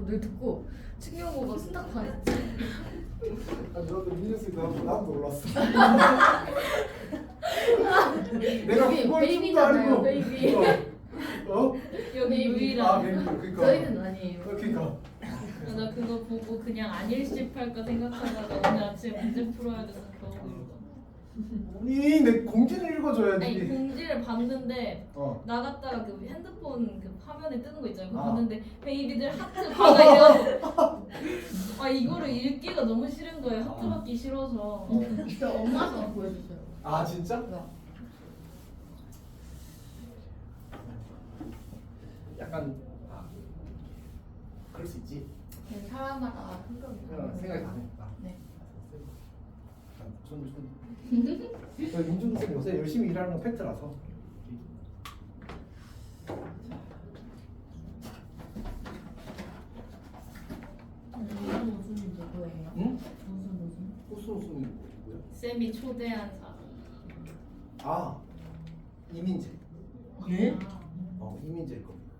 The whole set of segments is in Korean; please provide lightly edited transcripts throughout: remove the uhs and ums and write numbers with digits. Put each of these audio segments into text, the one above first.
늘 듣고 충격을 막 쓴다고 하랬지. 너도 민준씨 나도 몰랐어. 내가 그걸 베이비잖아요, 베이비. 어? 여기 아, 유일한. 그러니까. 저희는 아니에요. 그러니까. 나 그거 보고 그냥 안 일십할까 생각하다가 오늘 아침에 문제 풀어야 돼서 겨우 읽어. 아니 내 공지를 읽어줘야지. 아니 공지를 봤는데 어. 나갔다가 그 핸드폰 그 화면에 뜨는 거 있잖아요. 그거 아. 봤는데 베이비들 하트 받아 이래가지고 아 이거를 읽기가 너무 싫은 거예요. 하트 받기 싫어서. 진짜 엄마가 보여주세요. 아 진짜? 네. 약간 그럴 수 있지. 사람마다 성격이 생각이 다르 네. 저는 민준 쌤 요새 열심히 일하는 건 팩트라서. 무슨 웃음이 누구예요? 응? 무슨 웃음? 호수호수는 뭐야? 쌤이 초대한 사람. 아 이민재. 예? 이민재일 겁니다.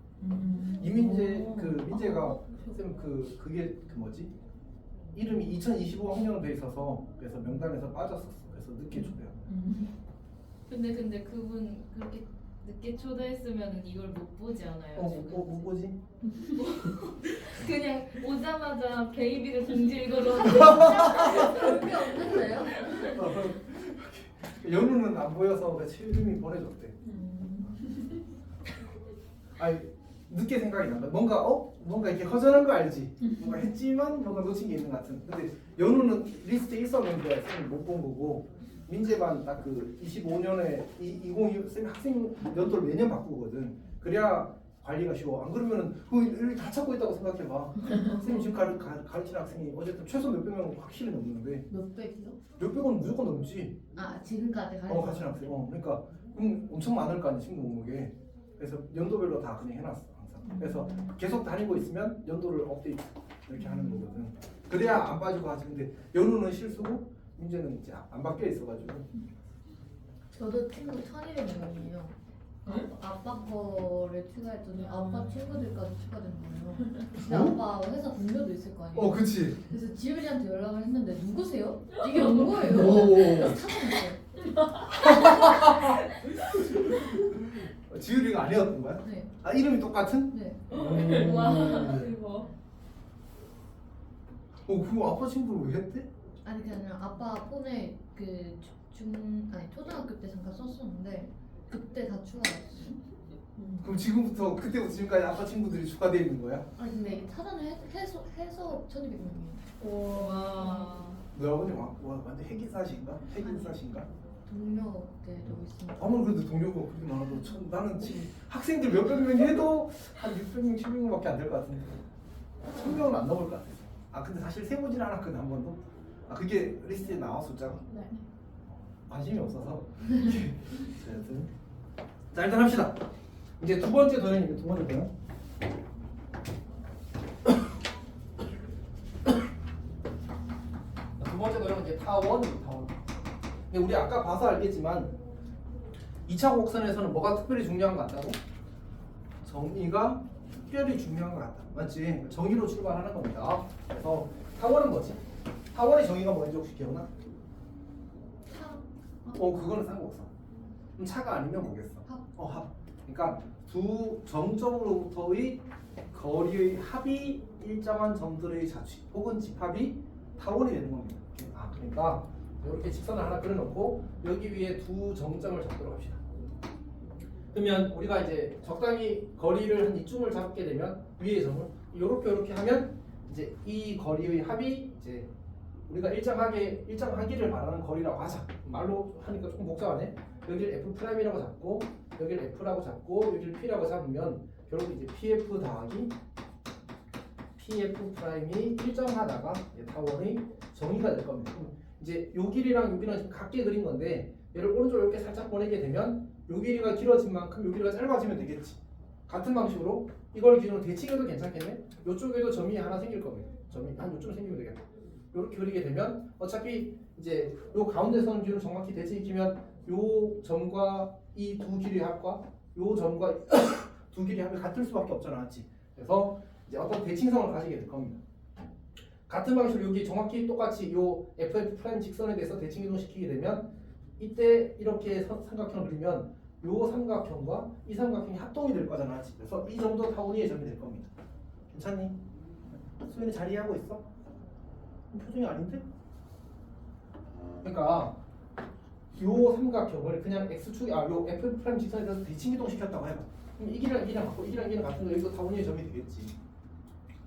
이민재 그 민재가 쌤 그게 그 뭐지? 이름이 2025 학년으로 돼 있어서 그래서 명단에서 빠졌었어. 그래서 늦게 초대한. 근데 그분 그렇게 늦게 초대했으면 이걸 못 보지 않아요? 지금? 뭐 보지? 그냥 오자마자 베이비를 공지 읽어줘. 별게 없는데요? 연우는 안 보여서 이름이 보내줬대. 아니 늦게 생각이 난다. 뭔가 이렇게 허전한 거 알지? 뭔가 했지만 뭔가 놓친 게 있는 것 같은. 근데 연우는 리스트에 있었는데 쌤이 못 본 거고 민재만 딱 그 25년에 2026 쌤 학생 연도를 매년 바꾸거든. 그래야 관리가 쉬워. 안 그러면은 그 다 찾고 있다고 생각해봐. 쌤이 지금 가르치는 학생이 어쨌든 최소 몇백 명 확실히 넘는데 몇백이요? 몇백은 무조건 넘지. 아 지금까지 가르치는 학생. 그러니까 엄청 많을 거 아니야 친구 목록에. 그래서 연도별로 다 그냥 해놨어 항상. 그래서 계속 다니고 있으면 연도를 업데이트 이렇게 하는 거거든. 그래야 안 빠지고 하지. 근데 연우는 실수고 민재는 이제 안 바뀌어 있어가지고. 저도 친구 1200명이에요. 아빠 거를 추가했더니 아빠 친구들까지 추가된 거예요. 근데 아빠 회사 동료도 있을 거 아니에요. 그치. 그래서 지율이한테 연락을 했는데 누구세요? 이게 온 거예요. 오. 그래서 찾아냈어요. 지율이가 아니었던 거야? 네. 아 이름이 똑같은? 네. 와 이거. 그거 아빠 친구를 왜 했대? 아니 그게 아니라 아빠 폰에 초등학교 때 잠깐 썼었는데 그때 다 추가했어요. 그럼 지금부터 그때부터 지금까지 아빠 친구들이 추가되어 있는 거야? 아니 근데 이게 차단을 해서 1200명이에요. 와. 너희 아버님 완전 핵인사신가? 핵인사신가? 동료 때도 있습니다. 아무리 그래도 동료가 그렇게 많아도 나는 지금 학생들 몇백 명 해도 한 600명, 700명밖에 안 될 것 같은데 1000명은 안 넘을 것 같아. 근데 사실 세보진 않았거든 한 번도. 그게 리스트에 나와 숫자가. 네. 관심이 없어서. 여튼 자 일단 합시다. 이제 두 번째 도형입니다. 두 번째 도형. 두 번째 도형은 이제 타원입니다. 타원. 근데 우리 아까 봐서 알겠지만 2차 곡선에서는 뭐가 특별히 중요한 것 같다고? 정의가 특별히 중요한 것 같다. 맞지? 정의로 출발하는 겁니다. 그래서 타원은 뭐지? 타원의 정의가 뭔지 혹시 기억나? 그거는 상관없어. 그럼 차가 아니면 뭐겠어? 합. 그러니까 두 정점으로부터의 거리의 합이 일정한 점들의 자취 혹은 집합이 타원이 되는 겁니다. 그러니까 이렇게 직선을 하나 그려놓고 여기 위에 두 정점을 잡도록 합시다. 그러면 우리가 이제 적당히 거리를 한 이쯤을 잡게 되면 위의 점을 이렇게 하면 이제 이 거리의 합이 이제 우리가 일정하기를 바라는 거리라고 하자. 말로 하니까 조금 복잡하네. 여기를 F'이라고 잡고 여기를 F라고 잡고 여기를 P라고 잡으면 결국 이제 PF 더하기 PF'이 일정하다가 타원의 정의가 될 겁니다. 이제 요 길이랑 요 길이랑 지금 같게 그린 건데 얘를 오른쪽으로 이렇게 살짝 보내게 되면 요 길이가 길어진 만큼 요 길이가 짧아지면 되겠지. 같은 방식으로 이걸 기준으로 대칭해도 괜찮겠네. 요쪽에도 점이 하나 생길 겁니다. 점이 한 요쯤 생기면 되겠다. 이렇게 그리게 되면 어차피 이제 요 가운데 선 기준을 정확히 대칭시키면 요 점과 이 두 길이의 합과 요 점과 두 길이의 합이 같을 수밖에 없잖아, 맞지? 그래서 이제 어떤 대칭성을 가지게 될 겁니다. 같은 방식으로 여기 정확히 똑같이 요 FF 프라임 직선에 대해서 대칭 이동시키게 되면 이때 이렇게 삼각형을 그리면 요 삼각형과 이 삼각형이 합동이 될 거잖아. 그래서 이 정도 타원이의 점이 될 겁니다. 괜찮니? 수현이 잘 이해하고 있어? 표정이 아닌데? 그러니까 요 삼각형을 그냥 x축 요 f 프라임 직선에 대해서 대칭 이동 시켰다고 해봐. 그럼 이 길이랑 이 길이랑 같고 이 길이랑 이 길이랑 같은 거 여기도 타원이의 점이 되겠지.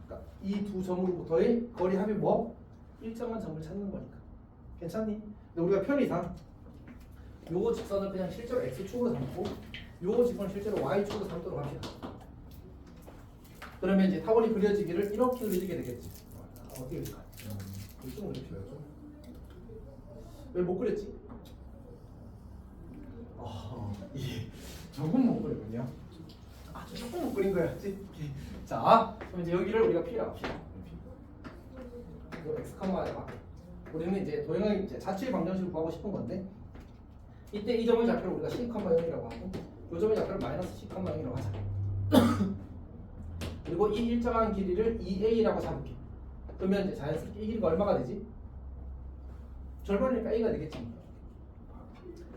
그러니까 이 두 점으로부터의 거리 합이 뭐? 일정한 점을 찾는 거니까. 괜찮니? 근데 우리가 편의상 요 직선을 그냥 실제로 x축으로 삼고 요 직선을 실제로 y축으로 삼도록 합시다. 그러면 이제 타원이 그려지기를 이렇게 그려지게 되겠지. 어떻게 그릴까? 좀 그려줘야죠. 왜 못 그렸지? 예, 조금 못 그렸군요. 조금 못 그린 거였지. 자, 그럼 이제 여기를 우리가 P라고 합시다. P. x, Y가 우리는 이제 도형의 이제 자취의 방정식을 구하고 싶은 건데 이때 이 점의 좌표를 우리가 C, 0이라고 하고 이 점의 좌표를 마이너스 C, 0이라고 하자. 그리고 이 일정한 길이를 2a라고 잡을게. 그러면 이제 자연스럽게 이 길이가 얼마가 되지? 절반이니까 a가 되겠지.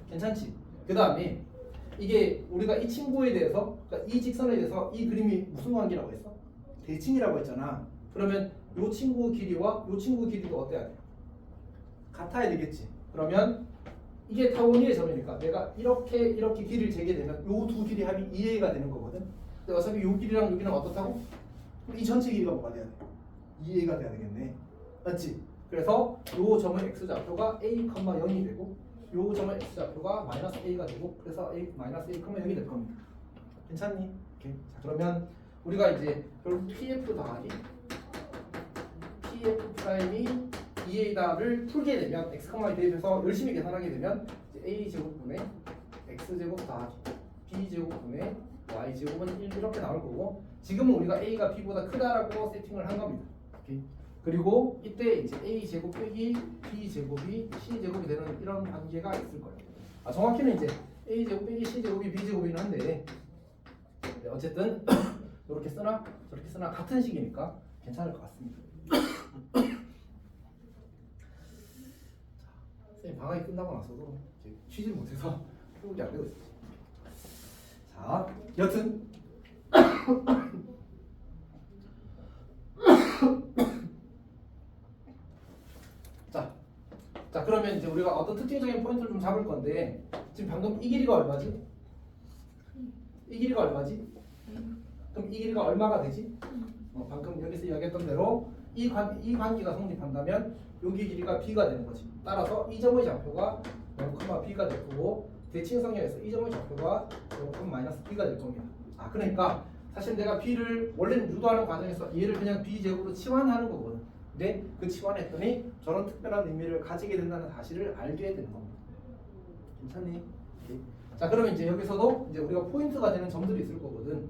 괜찮지? 그 다음에 이게 우리가 이 친구에 대해서 그러니까 이 직선에 대해서 이 그림이 무슨 관계라고 했어? 대칭이라고 했잖아. 그러면 요 친구 길이와 요 친구 길이도 어때야 돼? 같아야 되겠지. 그러면 이게 타원이의 점이니까 내가 이렇게 길이를 재게 되면 요 두 길이 합이 2a가 되는 거거든. 근데 어차피 요 길이랑 여기랑 어떻다고? 이 전체 길이가 뭐가 돼야 돼? 2a가 돼야 되겠네. 맞지? 그래서 요 점의 x좌표가 a, 0이 되고 요 점의 x좌표가 마이너스 a가 되고 그래서 a, 마이너스 a, 0이 될 겁니다. 괜찮니? 오케이. 자, 그러면 우리가 이제 결국 pf 더하기 pf 프라임이 2a를 풀게 되면 x, y 대입해서 열심히 계산하게 되면 a 제곱분의 x 제곱 더하기 b 제곱분의 y 제곱은 1 이렇게 나올 거고 지금은 우리가 a가 b보다 크다라고 세팅을 한 겁니다. 오케이. 그리고 이때 이제 a 제곱 빼기 b 제곱이 c 제곱이 되는 이런 관계가 있을 거예요. 정확히는 이제 a 제곱 빼기 c 제곱이 b 제곱이긴 한데 어쨌든 이렇게 쓰나 저렇게 쓰나 같은 식이니까 괜찮을 것 같습니다. 선생님 방학이 끝나고 나서도 쉬질 못해서 회복이 안 되고 있어요. 자, 여튼 자 그러면 이제 우리가 어떤 특징적인 포인트를 좀 잡을 건데 지금 방금 이 길이가 얼마지? 이 길이가 얼마지? 그럼 이 길이가 얼마가 되지? 방금 여기서 이야기했던 대로 이 관계가 성립한다면 여기 길이가 b가 되는 거지. 따라서 이 점의 좌표가 0,b가 될 거고 대칭성형에서 이 점의 좌표가 0,-b가 될 겁니다. 그러니까 사실 내가 b를 원래는 유도하는 과정에서 얘를 그냥 b 제곱으로 치환하는 거거든. 근데 그 치환했더니 저런 특별한 의미를 가지게 된다는 사실을 알게 되는 겁니다. 괜찮니? 오케이. 자, 그러면 이제 여기서도 이제 우리가 포인트가 되는 점들이 있을 거거든.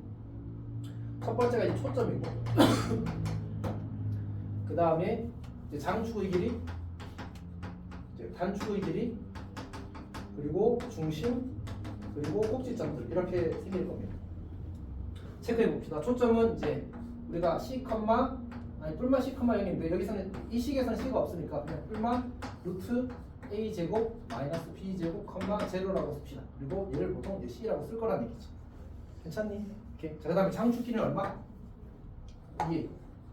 첫 번째가 이제 초점이고, 그 다음에 이제 장축의 길이, 이제 단축의 길이, 그리고 중심, 그리고 꼭지점들 이렇게 생길 겁니다. 체크해 봅시다. 초점은 이제 우리가 C, 뿔마 C, 0인데 여기서는 이 식에서는 C가 없으니까 그냥 뿔마 루트 A 제곱 마이너스 B 제곱 제로라고 씁시다. 그리고 얘를 보통 이제 C라고 쓸 거라는 얘기지. 괜찮니? 오케이. 자, 그다음에 장축 길이는 얼마? 2.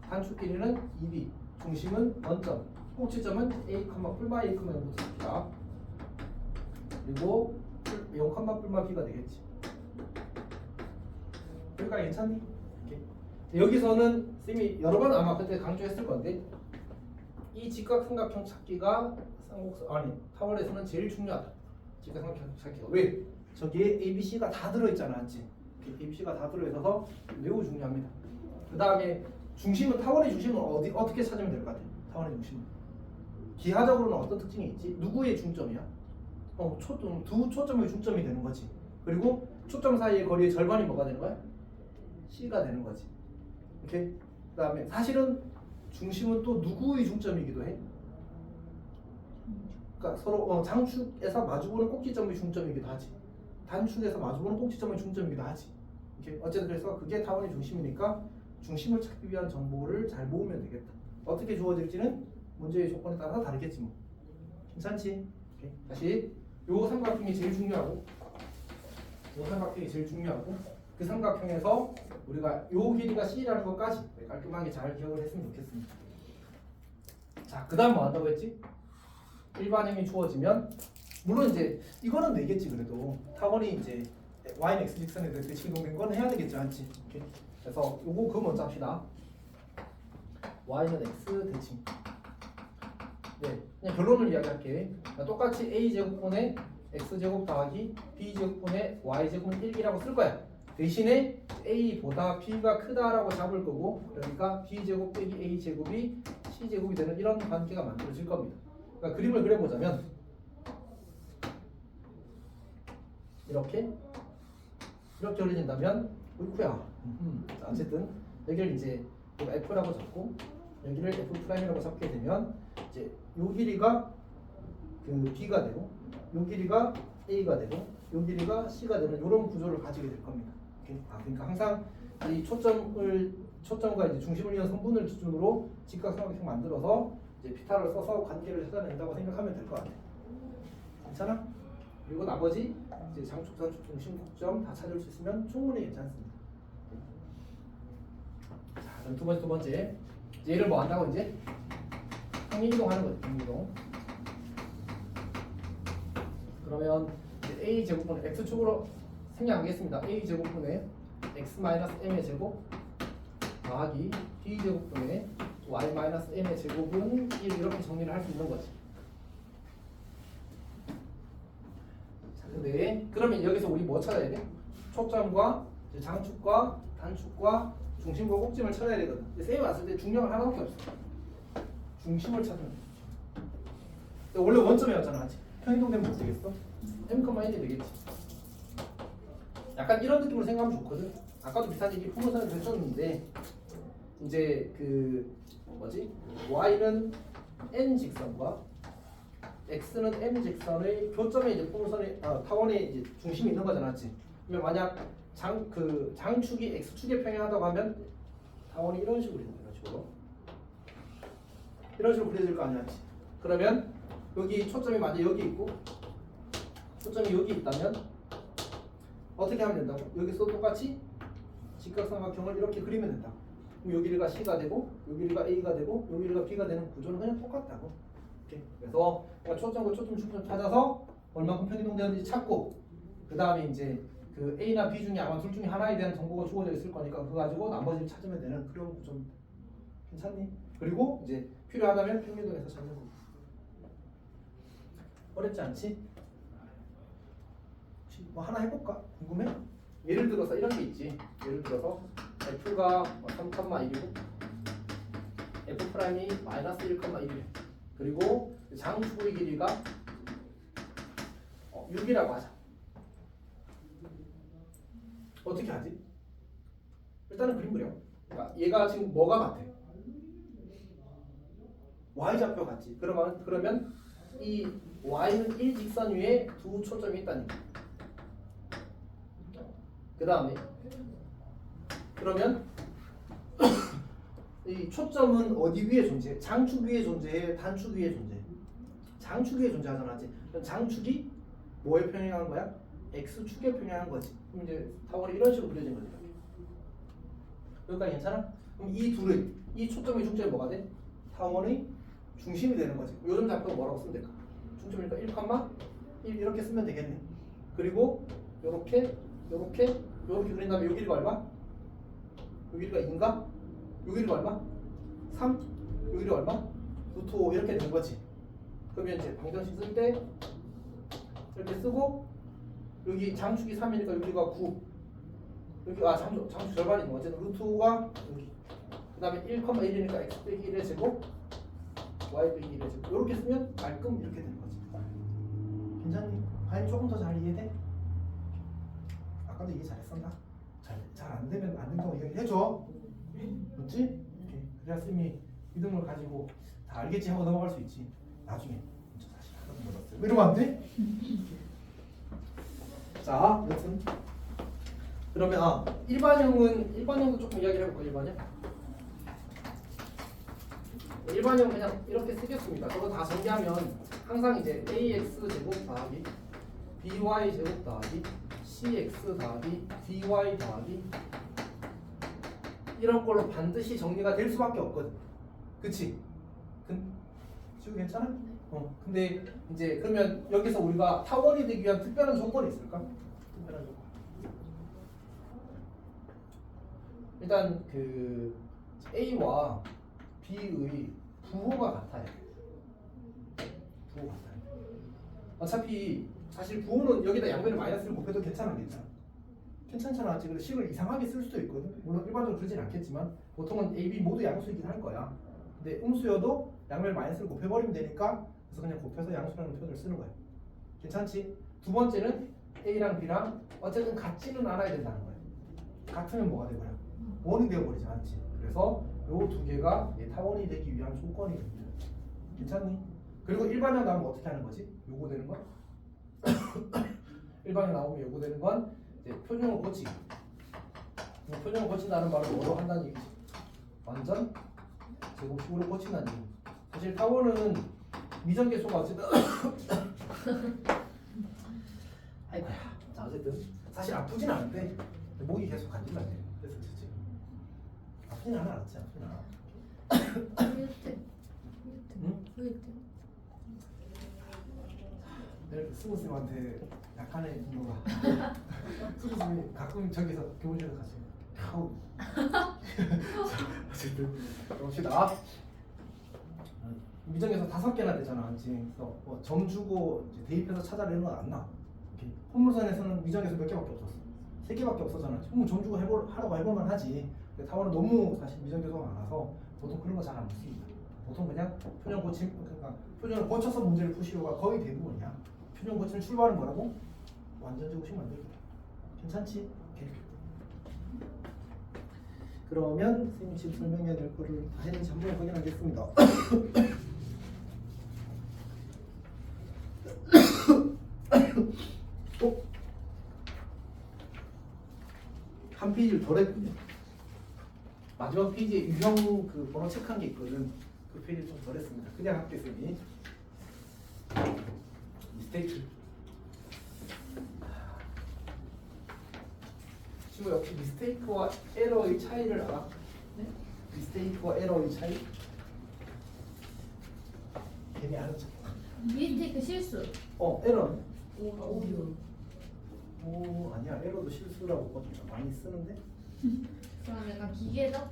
단축 길이는 2B. 중심은 원점. 꼭지점은 A, 뿔마 A, 0부터 씁시다. 그리고 0, 뿔마 B가 되겠지. 여기까지 괜찮니? 오케이. 여기서는 쌤이 여러 번 아마 그때 강조했을 건데 이 직각삼각형 찾기가 타원에서는 제일 중요하다. 직각삼각형 찾기가 왜? 저기에 ABC가 다 들어있잖아, 맞지? ABC가 다 들어있어서 매우 중요합니다. 그 다음에 중심은 타원의 중심은 어떻게 찾으면 될 것 같아? 타원의 중심은 기하적으로는 어떤 특징이 있지? 누구의 중점이야? 두 초점의 중점이 되는 거지. 그리고 초점 사이의 거리의 절반이 뭐가 되는 거야? C가 되는 거지. 오케이. 그다음에 사실은 중심은 또 누구의 중점이기도 해. 그러니까 서로 장축에서 마주보는 꼭지점의 중점이기도 하지. 단축에서 마주보는 꼭지점의 중점이기도 하지. 오케이. 어쨌든 그래서 그게 타원의 중심이니까 중심을 찾기 위한 정보를 잘 모으면 되겠다. 어떻게 주어질지는 문제의 조건에 따라 다르겠지 뭐. 괜찮지? 오케이. 다시 요 삼각형이 제일 중요하고 요 삼각형이 제일 중요하고 그 삼각형에서 우리가 요 길이가 C라는 것까지 깔끔하게 잘 기억을 했으면 좋겠습니다. 자, 그 다음 뭐 한다고 했지? 일반형이 주어지면 물론 이제 이거는 되겠지. 그래도 타원이 이제 y는 x 직선에 대해서 진동된 건 해야 되겠죠, 않지? 오케이. 그래서 요거 그거 먼저 합시다. y는 x 대칭. 네, 그냥 결론을 이야기할게. 똑같이 a 제곱분의 x 제곱 더하기 b 제곱분의 y 제곱은 1이라고 쓸 거야. 대신에 a보다 b가 크다라고 잡을 거고, 그러니까 b 제곱 빼기 a 제곱이 c 제곱이 되는 이런 관계가 만들어질 겁니다. 그러니까 그림을 그려보자면 이렇게 그려진다면 어이쿠야. 어쨌든 여기를 이제 f라고 잡고 여기를 f'이라고 잡게 되면 이제 요 길이가 그 b가 되고 요 길이가 a가 되고 요 길이가 c가 되는 이런 구조를 가지게 될 겁니다. 오케이? 그러니까 항상 이 초점과 이제 중심을 이은 성분을 기준으로 직각삼각형 만들어서 이제 피타를 써서 관계를 찾아낸다고 생각하면 될 것 같아요. 괜찮아? 그리고 나머지 이제 장축, 단축, 중심, 곡점 다 찾을 수 있으면 충분히 괜찮습니다. 자, 그럼 두 번째 이제 얘를 뭐 한다고 이제 평행이동하는 거죠. 평행이동. 그러면 이제 a 제곱분의 x축으로 생략하겠습니다. a 제곱분의 x-m의 제곱 더하기 b 제곱분의 y-m의 제곱은 1 이렇게 정리를 할 수 있는 거지. 자, 근데 그러면 여기서 우리 뭐 찾아야 돼? 초점과 이제 장축과 단축과 중심과 꼭지점을 찾아야 되거든. 근데 쌤이 왔을 때 중력은 하나밖에 없어. 중심을 찾으면 돼. 원래 원점이었잖아, 맞지? 평행이동되면 뭐 되겠어? m,1이 되겠지. 약간 이런 느낌으로 생각하면 좋거든. 아까도 비슷한 얘기 풍선을 했었는데 이제 그 뭐지? y는 n 직선과 x는 m 직선의 교점에 이제 풍선의 타원에 이제 중심이 있는 거잖아, 맞지? 그러면 만약 장축이 x축에 평행하다고 하면 타원이 이런 식으로 있는 거야, 이런 식으로 그려질 거 아니야, 맞지? 그러면 여기 초점이 만약 여기 있고 초점이 여기 있다면 어떻게 하면 된다고? 여기서 똑같이 직각삼각형을 이렇게 그리면 된다. 그럼 요 길이가 C가 되고 요 길이가 A가 되고 요 길이가 B가 되는 구조는 그냥 똑같다고. 이렇게. 그래서 초점과 초점 중점 찾아서 얼마큼 평행이동되는지 찾고 그 다음에 이제 그 A나 B 중에 아마 둘 중에 하나에 대한 정보가 주어져 있을 거니까 그거 가지고 나머지를 찾으면 되는 그런 구조입니다. 괜찮니? 그리고 이제 필요하다면 평행이동해서 찾는 거. 어렵지 않지? 뭐 하나 해볼까? 궁금해? 예를 들어서 이런 게 있지. 예를 들어서 f가 3,1이고 f 프라임이 -1,1이래. 그리고 장축의 길이가 6이라고 하자. 어떻게 하지? 일단은 그림 그려. 그러니까 얘가 지금 뭐가 같아? y좌표 같지. 그러면 이 y는 1직선 위에 두 초점이 있다니까. 그 다음에 그러면 이 초점은 어디 위에 존재해? 장축 위에 존재해? 단축 위에 존재해? 장축 위에 존재하잖아. 그럼 장축이 뭐에 평행한 거야? x축에 평행한 거지. 그럼 이제 타원이 이런 식으로 그려진 거지. 여기까지 괜찮아? 그럼 이 초점의 중점이 뭐가 돼? 타원의 중심이 되는 거지. 요즘 좌표가 뭐라고 쓰면 될까? 중점이니까 1,1 이렇게 쓰면 되겠네. 그리고 요렇게 그린 다음에 요 길이가 얼마? 요 길이가 2인가? 요 길이가 얼마? 3? 요 길이가 얼마? 루트 5 이렇게 된 거지. 그러면 이제 방정식 쓸 때 이렇게 쓰고 여기 장축이 3이니까 여기가 9 여기 장축 절반이고 어쨌든 루트 5가 여기 그 다음에 1,1이니까 x 빼기 1의 제곱 y 빼기 1의 제곱 이렇게 쓰면 깔끔 이렇게 되는 거지. 괜찮니? 과연 조금 더 잘 이해돼? 아까도 이해 잘했어 나? 잘 안 되면 안 된다고 이야기를 해줘. 맞지? 이렇게 그래야 쌤이 믿음을 가지고 다 알겠지 하고 넘어갈 수 있지. 나중에 저 사실 하나도 몰랐어요. 이러면 안 돼? 자, 여튼 그러면 일반형도 조금 이야기를 해볼까 일반형 그냥 이렇게 쓰겠습니다. 저거 다 정리하면 항상 이제 ax 제곱 더하기 by 제곱 더하기 cx 더하기 dy 더하기 이런 걸로 반드시 정리가 될 수밖에 없거든. 그치? 지금 괜찮아? 근데 이제 그러면 여기서 우리가 타원이 되기 위한 특별한 조건이 있을까? 특별한 조건. 일단 그 A와 B의 부호가 같아요. 부호가 같아요. 어차피 사실 부호는 여기다 양변을 마이너스를 곱해도 괜찮잖아. 지금 식을 이상하게 쓸 수도 있거든. 물론 일반적으로 그러진 않겠지만 보통은 A, B 모두 양수이긴 할 거야. 근데 음수여도 양변을 마이너스를 곱해버리면 되니까 그래서 그냥 곱해서 양수라는 표현을 쓰는 거야. 괜찮지? 두 번째는 A랑 B랑 어쨌든 같지는 않아야 된다는 거야. 같으면 뭐가 되고요? 원이 되어버리지 않지. 그래서 요 두 개가 타원이 되기 위한 조건이 됩니다. 괜찮니? 그리고 일반형 나오면 어떻게 하는 거지? 요구되는 건? 일반형 나오면 요구되는 건 이제 표준을 고치기. 표준을 고친다는 말은 뭐로 한다는 얘기지? 완전 제곱식으로 고친다는 얘기. 사실 타원은 미정계수가 어쨌든 아이고야. 자 어쨌든 사실 아프진 않은데 목이 계속 간질날 때. 그래서 그치? 아프진 않아, 알았지? 아프진 않아. 응? 내가 스무스님한테 약간의 이유가 스무스님이 가끔 저기서 교무실에 가서 아우 어쨌든 봅시다. 미정에서 5개나 되잖아. 그래서 점 주고 이제 대입해서 찾아라 이런 건 안 나. 혼물선에서는 미정에서 몇 개밖에 없었어. 3개밖에 없었잖아. 점 주고 하라고 해볼만 하지. 근데 타원은 너무 사실 미정계수가 많아서 보통 그런 거 잘 안 묻습니다. 보통 그냥 표준 고침, 그러니까 표준을 고쳐서 문제를 푸시오가 거의 대부분이야. 표준 고치는 출발은 뭐라고? 완전 제곱식 만들기. 괜찮지? 오케이. 그러면 선생님이 지금 설명해야 될 거를 다 했는지 한번 확인하겠습니다. 한 페이지를 덜 했군요. 마지막 페이지에 유형 그 번호 체크한 게 있거든. 그 페이지 좀 덜 했습니다. 그냥 할게 쌤이. 미스테이크. 친구 역시 미스테이크와 에러의 차이를 알아? 네? 미스테이크와 에러의 차이? 괜히 아는 척. 미스테이크 실수. 에러는? 오류. 오 아니야, 에러도 실수라고 많이 쓰는데. 그럼 약간 기계적?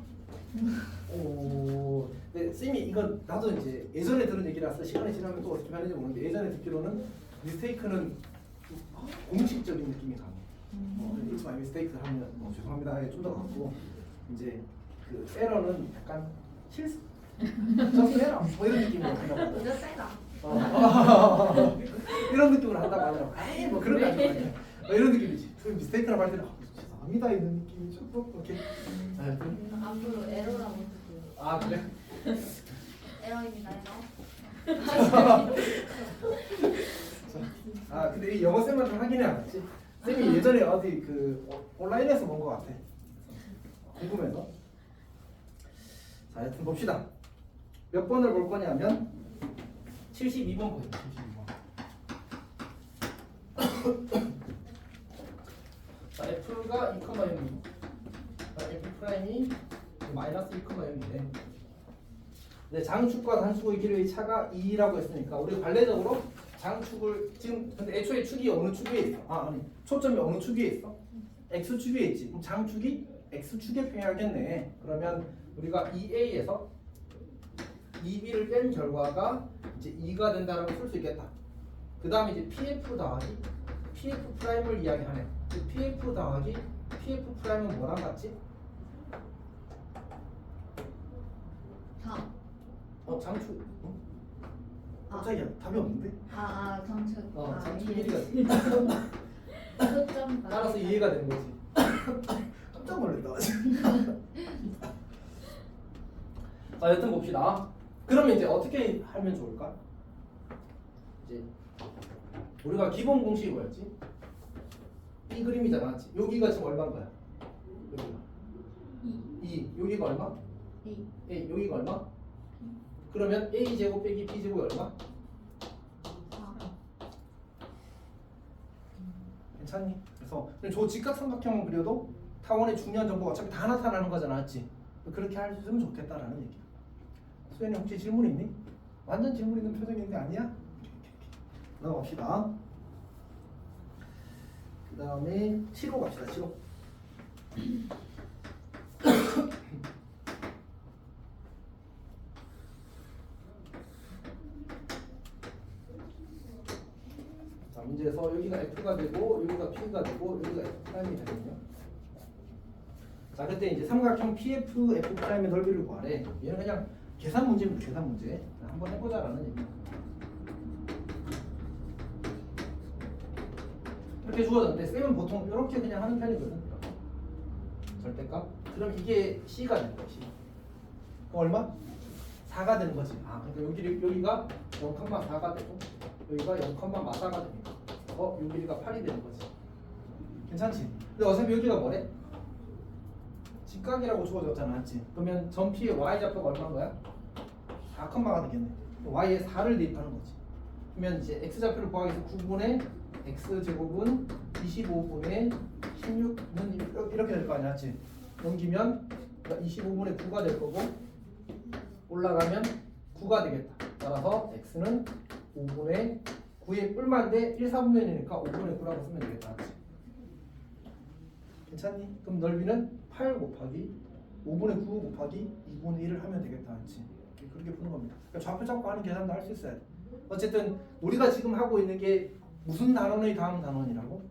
오, 근데 쌤이 이건 나도 이제 예전에 들은 얘기라서 시간이 지나면 또 어떻게 하는지 모르는데 예전에 듣기로는 미스테이크는 공식적인 느낌이 강해. It's my mistake 하면 죄송합니다 좀 더 같고 이제 그 에러는 약간 실수. just 에러 뭐 이런 느낌으로 한다고 하더라고. 진짜 세다. 이런 느낌으로 한다고 하더라고. 에이 뭐 그런 거 아니야. 이런 느낌이지. 그 미스테이크라고 할 때는 죄송합니다 이런 느낌이 조금 이렇게. 앞으로 에러라고 쓰고. 아 그래? 에러입니다, 에러. 아 근데 이 영어 쌤만 좀 확인해 안 했지? 쌤이 예전에 어디 그 온라인에서 본 것 같아. 궁금해서. 자, 하여튼 봅시다. 몇 번을 볼 거냐면 72번 보세요. 72번. 자, f가 2,0이 f 프라임이 마이너스 2,0이래. 근데 장축과 단축의 길이의 차가 2라고 했으니까 우리가 관례적으로 장축을 지금 근데 애초에 축이 어느 축에 있어? 아니 초점이 어느 축에 있어? x축에 있지. 그럼 장축이 x축에 표현하겠네. 그러면 우리가 2a에서 2b를 뺀 결과가 이제 2가 된다라고 쓸 수 있겠다. 그 다음에 이제 pf 더하기 pf 프라임을 이야기하네. pf 더하기 pf 프라임은 뭐랑 같지? 다. 장축. 갑자기야 답이 없는데? 장축. 장축 1위가 초점. 따라서 이해가 되는 거지. 깜짝 놀랐다. 자, 여튼 봅시다. 그러면 이제 어떻게 하면 좋을까? 이제 우리가 기본 공식이 뭐였지? 이 그림이잖아. 여기가 지금 얼마인 거야? 2 여기가 얼마? A. A 여기가 얼마? 그러면 A 제곱 빼기 B 제곱이 얼마? 4. 괜찮니? 그래서 저 직각삼각형을 그려도 타원의 중요한 정보가 어차피 다 나타나는 거잖아, 맞지? 그렇게 하시면 좋겠다라는 얘기야. 수현이 혹시 질문 있니? 완전 질문 있는 표정인데 아니야? 넘어갑시다. 그 다음에 7호 갑시다. 7호. 자, 문제에서 여기가 F가 되고 여기가 P가 되고 여기가 F'이 되거든요. 자, 그때 이제 삼각형 PF, F'의 넓이를 구하래. 얘는 그냥 계산 문제입니다. 계산 문제. 한번 해보자라는 얘기야. 이렇게 주어졌는데 쌤은 보통 이렇게 그냥 하는 편이거든. 이렇게. 절대값. 그럼 이게 C가 되는 거야. C. 그럼 얼마? 4가 되는 거지. 아, 그러니까 여기가 0,4가 되고 여기가 0,4가 되니까 요 길이가 8이 되는 거지. 괜찮지? 근데 어차피 여기가 뭐래? 직각이라고 주어졌잖아, 맞지? 그러면 점 P의 y좌표가 얼마인 거야? 4,가 되겠네. y에 4를 대입하는 거지. 그러면 이제 x좌표를 구하기 위해서 9분의 x제곱은 25분의 16는 이렇게 될 거 아니야, 맞지? 넘기면 25분의 9가 될 거고 올라가면 9가 되겠다. 따라서 x는 5분의 9의 뿔만데 1, 4분의 1이니까 5분의 9라고 쓰면 되겠다, 맞지? 괜찮니? 그럼 넓이는 8 곱하기 5분의 9 곱하기 2분의 1을 하면 되겠다, 맞지? 그렇게 푸는 겁니다. 그러니까 좌표 잡고 하는 계산도 할 수 있어야 돼. 어쨌든 우리가 지금 하고 있는 게 무슨 단원의 다음 단원이라고?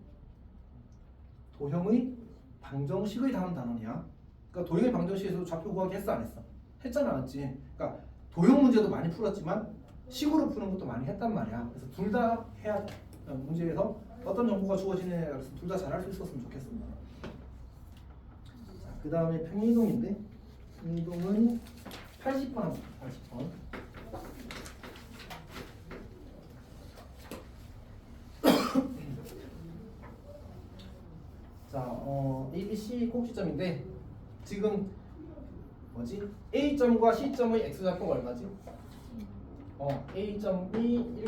도형의 방정식의 다음 단원이야. 그러니까 도형의 방정식에서도 좌표 구하기 했어, 안 했어? 했잖아, 맞지? 그러니까 도형 문제도 많이 풀었지만 식으로 푸는 것도 많이 했단 말이야. 그래서 둘 다 해야 돼. 문제에서 어떤 정보가 주어지느냐에 따라서 둘 다 잘할 수 있었으면 좋겠습니다. 그 다음에 평이동인데 평이동은 80번 합니다. 80번. 자, ABC 꼭지점인데 지금 뭐지? A점과 C점의 X좌표가 얼마지? A점이 1,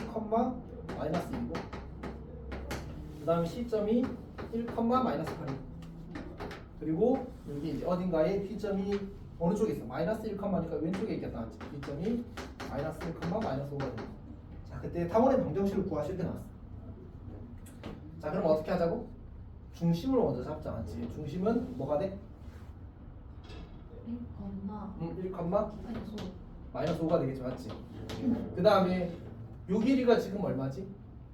마이너스 2고 그 다음에 C점이 1, 마이너스 8이고 그리고 여기 이제 어딘가에 B점이 어느 쪽에 있어? 마이너스 1,니까 왼쪽에 있겠다. B점이 마이너스 1, 마이너스 5가 됩니다. 자, 그때 타원의 방정식을 구하실 때 나왔어. 자, 그럼 어떻게 하자고? 중심을 먼저 잡자, 맞지? 중심은 뭐가 돼? 1, 마이너스 5가 되겠지, 맞지? 그 다음에 요 길이가 지금 얼마지?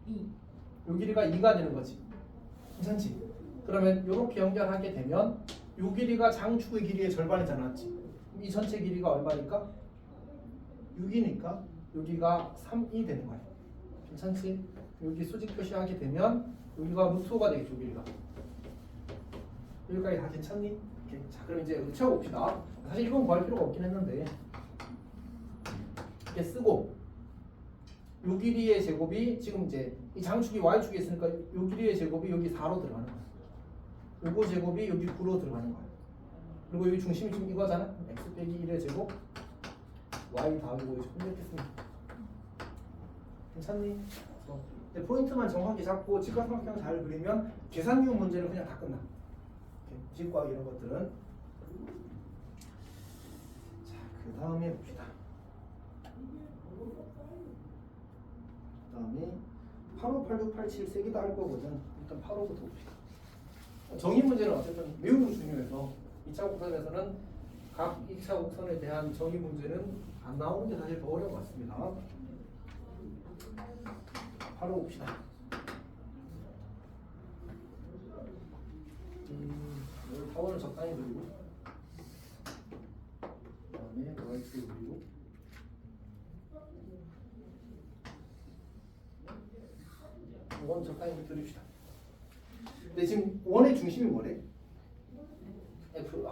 2. 요 길이가 2가 되는 거지. 괜찮지? 그러면 이렇게 연결하게 되면 요 길이가 장축의 길이의 절반이잖아, 맞지? 이 전체 길이가 얼마니까? 6이니까 여기가 3이 되는 거야. 괜찮지? 여기 수직 표시하게 되면 여기가 루트 5가 되겠죠, 길이가. 여기까지 다 괜찮니? 오케이. 자, 그럼 이제 채워봅시다. 사실 이건 구할 필요가 없긴 했는데 이렇게 쓰고 요 길이의 제곱이 지금 이제 이 장축이 y축에 있으니까 요 길이의 제곱이 여기 4로 들어가는 거야. 요거 제곱이 여기 9로 들어가는 거야. 그리고 여기 중심이 지금 이거잖아. x 빼기 1의 제곱 y 더하기 5의 제곱 이렇게 씁니다. 괜찮니? 근데 포인트만 정확히 잡고 직각삼각형 잘 그리면 계산기용 문제는 그냥 다 끝나. 부식과학 이런 것들은. 자, 그 다음에 봅시다. 그 다음에 85, 86, 87 세 개 다 할 거거든. 일단 85부터 봅시다. 정의 문제는 어쨌든 매우 중요해서 2차 곡선에서는 각 2차 곡선에 대한 정의 문제는 안 나오는 게 사실 더 어려운 것 같습니다. 바로 봅시다. 여기 타원을 적당히 그리고 그 다음에 y축을 그리고 이건 적당히 그립시다. 근데 지금 원의 중심이 뭐래? F,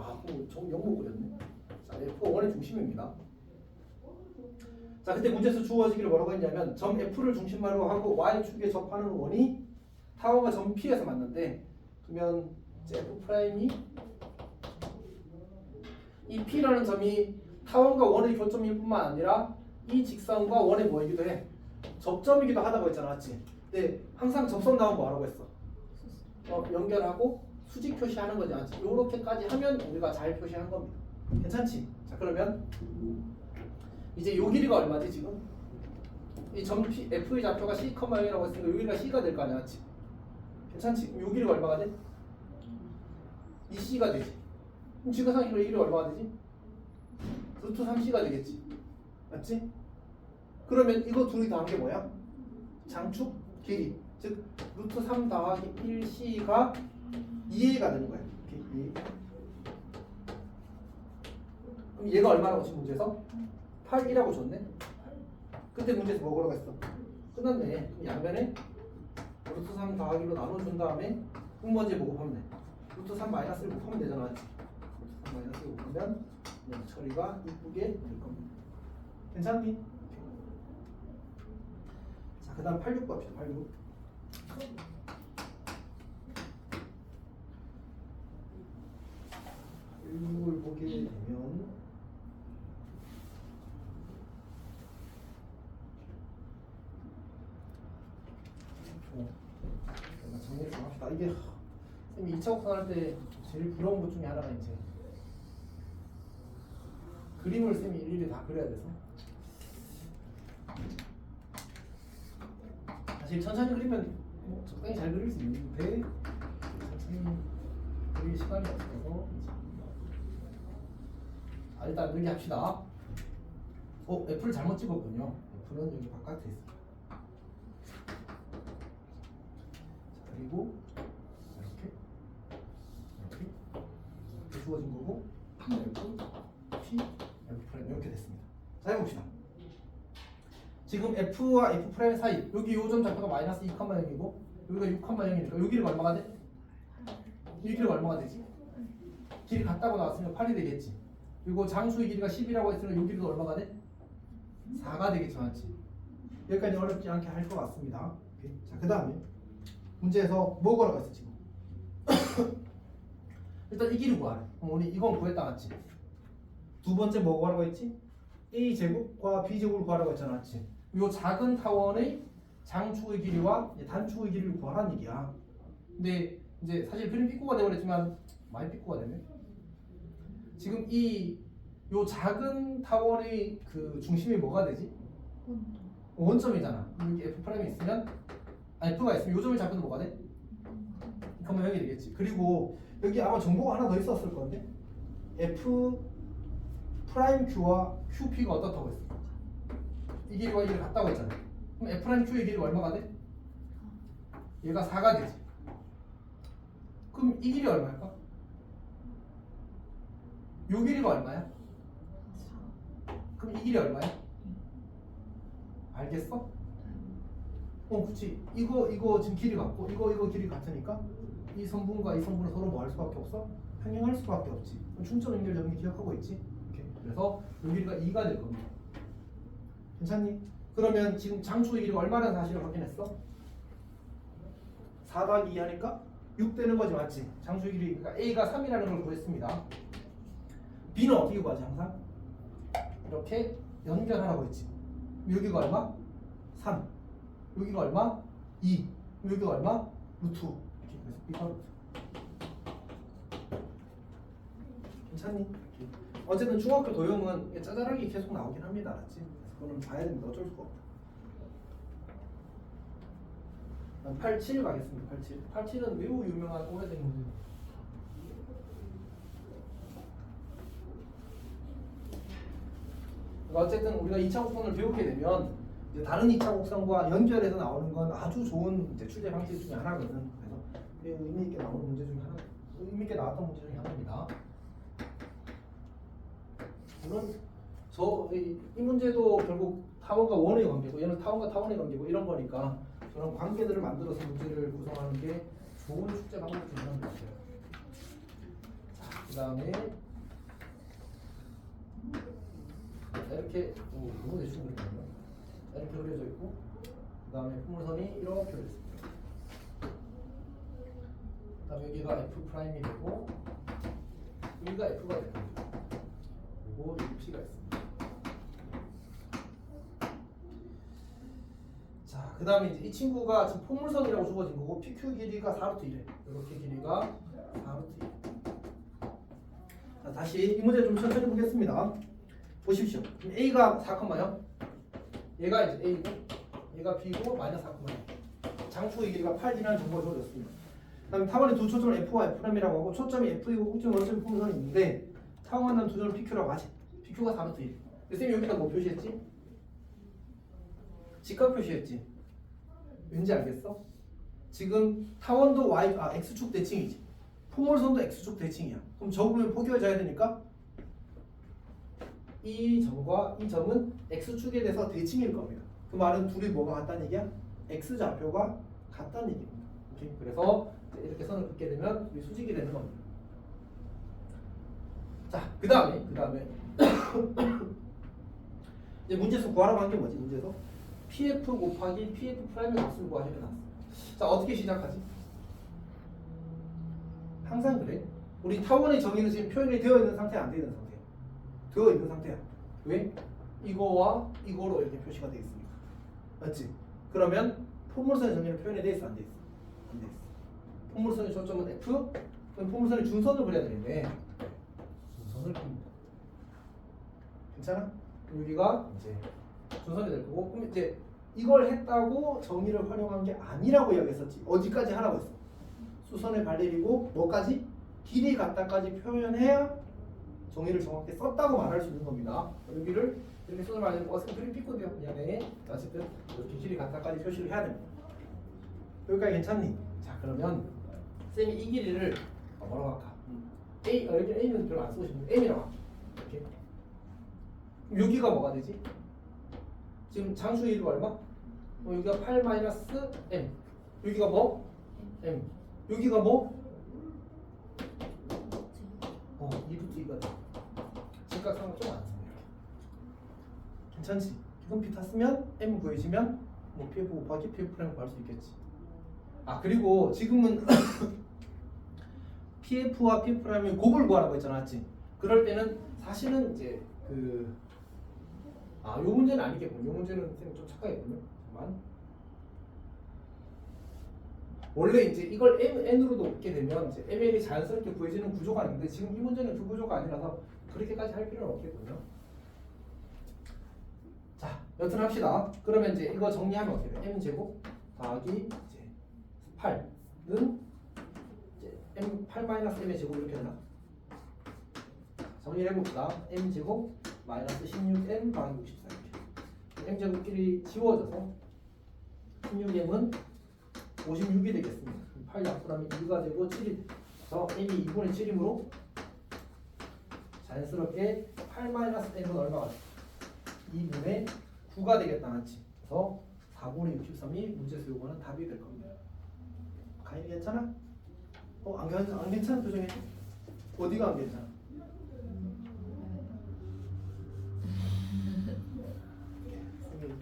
저 영못 그렸네. 자, F가 원의 중심입니다. 자, 그때 문제에서 주어지기를 뭐라고 했냐면 점 F를 중심으로 하고 Y축에 접하는 원이 타원과 점 P에서 만났는데 그러면 F 프라임이 이 P라는 점이 타원과 원의 교점일 뿐만 아니라 이 직선과 원의 뭐이기도 해. 접점이기도 하다고 했잖아, 맞지? 근데 항상 접선 나오면 뭐라고 했어? 연결하고 수직 표시하는 거지, 맞지? 요렇게까지 하면 우리가 잘 표시한 겁니다. 괜찮지? 자, 그러면 이제 요 길이가 얼마지 지금? 이 점 F의 좌표가 C, U라고 했으니까 요 길이가 C가 될 거 아니야, 맞지? 괜찮지? 그럼 요 길이가 얼마가 돼? 이 C가 되지. 그럼 지그상으로 이 길이가 얼마가 되지? 루트 3C가 되겠지. 맞지? 그러면 이거 둘이 더한 게 뭐야? 장축 길이. 즉 루트 3 더하기 1C가 2A가 되는 거야. 이렇게 2A. 그럼 얘가 얼마라고 지금 문제에서? 8이라고 줬네. 그때 문제에서 뭐라고 했어? 끝났네. 그럼 양변에 루트 3 더하기로 나눠준 다음에 흙먼지 보고 하면 돼. 루트 3 마이너스를 곱하면 되잖아. 루트 3 마이너스를 곱하면 처리가 이쁘게 될 겁니다. 괜찮니? 자, 그 다음 86 봅시다. 86. 이걸 보게 되면 정리를 좀 합시다. 이게 쌤이 2차 곡선 할 때 제일 부러운 것 중에 하나가 이제 그림을 쌤이 일일이 다 그려야 돼서 사실 천천히 그리면 적당히 잘 그릴 수 있는데 천천히 그릴 시간이 없어서 일단 여기 합시다. F를 잘못 찍었군요. F는 여기 바깥에 있어. 그리고 이렇게 주어진 거고 F, P, F' 이렇게 됐습니다. 자, 해봅시다. 지금 F와 F' 사이 여기 요점 좌표가 마이너스 2,0이고 여기가 6,0이니까 여기 길이가 얼마가 돼? 이 길이가 얼마가 되지? 길이 같다고 나왔으니까 8이 되겠지. 그리고 장수의 길이가 10이라고 했으면 이 길이도 얼마가 돼? 4가 되겠지, 맞지? 여기까지 어렵지 않게 할 것 같습니다. 오케이. 자, 그 다음에 문제에서 뭐 구하라고 했어 지금? 일단 이 길이 구하래. 그럼 우리 이건 구했다, 맞지? 두 번째 뭐 구하라고 했지? A 제곱과 B 제곱을 구하라고 했잖아, 맞지? 요 작은 타원의 장축의 길이와 단축의 길이를 구하라는 얘기야. 근데 이제 사실 그림 삐꾸가 되어버렸지만 많이 삐꾸가 되네. 지금 요 작은 타원의 그 중심이 뭐가 되지? 원점이잖아. 여기 F'이 있으면 F가 있으면 요 점의 좌표도 뭐가 돼? 그러면 여기 되겠지. 그리고 여기 아마 정보가 하나 더 있었을 건데 F 프라임 Q와 QP가 어떻다고 했어? 이 길이와 이 길이 같다고 했잖아. 그럼 F 프라임 Q의 길이가 얼마가 돼? 얘가 4가 되지. 그럼 이 길이 얼마일까? 요 길이가 얼마야? 그럼 이 길이 얼마야? 알겠어? 그치. 이거 지금 길이 같고 이거 길이 같으니까 이 선분과 이 선분은 서로 뭐 할 수밖에 없어? 평행할 수밖에 없지. 중점 연결 정리 기억하고 있지? 이렇게. 그래서 요 길이가 2가 될 겁니다. 괜찮니? 그러면 지금 장수의 길이가 얼마라는 사실을 확인했어? 4 더하기 2 하니까 6 되는 거지, 맞지? 장수의 길이, 그러니까 A가 3이라는 걸 구했습니다. B는 어떻게 구하지 항상? 이렇게 연결하라고 했지. 여기가 얼마? 3. 여기가 얼마? 2. 여기가 얼마? 루트. 이렇게. 그래서 B가 루트. 괜찮니? 어쨌든 중학교 도형은 짜잘하게 계속 나오긴 합니다. 알았지? 그래서 그거는 봐야 됩니다. 어쩔 수가 없다. 87 가겠습니다. 87. 87은 매우 유명한 오래된 문제입니다. 어쨌든 우리가 2차 곡선을 배우게 되면 이제 다른 2차 곡선과 연결해서 나오는 건 아주 좋은 이제 출제 방식 중에 하나거든. 그래서 의미 있게 나오는 문제 중에 하나, 의미 있게 나왔던 문제 중에 하나입니다. 물론 이 문제도 결국 타원과 원의 관계고 얘는 타원과 타원의 관계고 이런 거니까 저런 관계들을 만들어서 문제를 구성하는 게 좋은 숙제 방법 중에 하나인 것 같아요. 자, 그 다음에 이렇게 너무 대충 그리거든요. 이렇게 그려져 있고 그 다음에 풍물선이 이렇게 그려 있습니다. 그 다음에 여기가 F 프라임이 되고 여기가 F가 됩니다. 있고 여기 P가 있습니다. 자, 그 다음에 이제 이 친구가 지금 포물선이라고 주어진 거고 PQ 길이가 4루트 1에 이렇게 길이가 4루트 1. 자, 다시 이 문제 좀 천천히 보겠습니다. 보십시오. 그럼 A가 4,0 얘가 이제 A고 얘가 B고 마이너스 4,0 장축의 길이가 8D라는 정보가 주어졌습니다. 그 다음에 타원의 두 초점을 F와 F'이라고 하고 초점이 F이고 꼭지는 원점이 포물선이 있는데 타원한 두 점을 PQ라고 하지. PQ가 4루트 1. 쌤이 여기다 뭐 표시했지? 직각 표시했지. 왠지 알겠어? 지금 타원도 X축 대칭이지. 포물선도 X축 대칭이야. 그럼 저 부분이 포개져야 되니까 이 점과 이 점은 X축에 대해서 대칭일 겁니다. 그 말은 둘이 뭐가 같다는 얘기야? X좌표가 같다는 얘기입니다. 오케이? 그래서 이렇게 선을 긋게 되면 우리 수직이 되는 겁니다. 자, 그 다음에 이제 문제에서 구하라고 한 게 뭐지? 문제에서 PF 곱하기 PF 프라임의 값을 구하시게 나왔어. 자, 어떻게 시작하지? 항상 그래. 우리 타원의 정의는 지금 표현이 되어 있는 상태야, 안 되어 있는 상태야? 되어 있는 상태야. 왜? 이거와 이거로 이렇게 표시가 되어 있으니까. 맞지? 그러면 포물선의 정의는 표현이 되어 있어, 안 되어 있어? 안 되어 있어. 포물선의 초점은 F, 그럼 포물선의 중선을 그려야 되는데 중선을 그립니다. 괜찮아? 여기가 이제 중선이 될 거고, 그럼 이제 이걸 했다고 정의를 활용한 게 아니라고 이야기했었지. 어디까지 하라고 했어? 수선의 발레리고 뭐까지? 길이 같다까지 표현해야 정의를 정확히 썼다고 말할 수 있는 겁니다. 여기를 이렇게 수선을 발레리고 그림 삐끗해요. 미안해. 어쨌든 이렇게 길이 같다까지 표시를 해야 됩니다. 여기까지 괜찮니? 자, 그러면 쌤이 이 길이를 뭐라고 할까? 여기 A는 별로 안 쓰고 싶은데 M이라고 할게. 이렇게. 그럼 여기가 뭐가 되지? 지금 장수의 길이가 얼마? 여기가 8 마이너스 M. 여기가 뭐? M. 여기가 뭐? 2루트 2가 돼. 직각상은 좀 안 씁니다. 괜찮지? 기본 P 다 쓰면 M 구해지면 뭐 PF 곱하기 PF 프라임 구할 수 있겠지. 아, 그리고 지금은 PF와 PF 프라임의 곱을 구하라고 했잖아, 맞지? 그럴 때는 사실은 이제 요 문제는 아니겠군요. 요 문제는 쌤이 좀 착각했군요. 잠깐만. 원래 이제 이걸 N으로 놓게 되면 이제 MN이 자연스럽게 구해지는 구조가 있는데 지금 이 문제는 그 구조가 아니라서 그렇게까지 할 필요는 없겠군요. 자, 여튼 합시다. 그러면 이제 이거 정리하면 어떻게 돼? M제곱 더하기 이제 8는 이제 M8-M의 제곱 이렇게 되나? 정리를 해봅시다. M제곱 마이너스 16M 더하기 64 이렇게. M제곱끼리 지워져서 16M은 56이 되겠습니다. 8 약분하면 2가 되고 7이 더 M이 2분의 7이므로 자연스럽게 8-M은 얼마가 돼? 2분의 9가 되겠다, 맞지? 그래서 4분의 63이 문제에서 요구하는 답이 될 겁니다. 가인이 괜찮아? 안 괜찮은 표정이 어디가 안 괜찮아?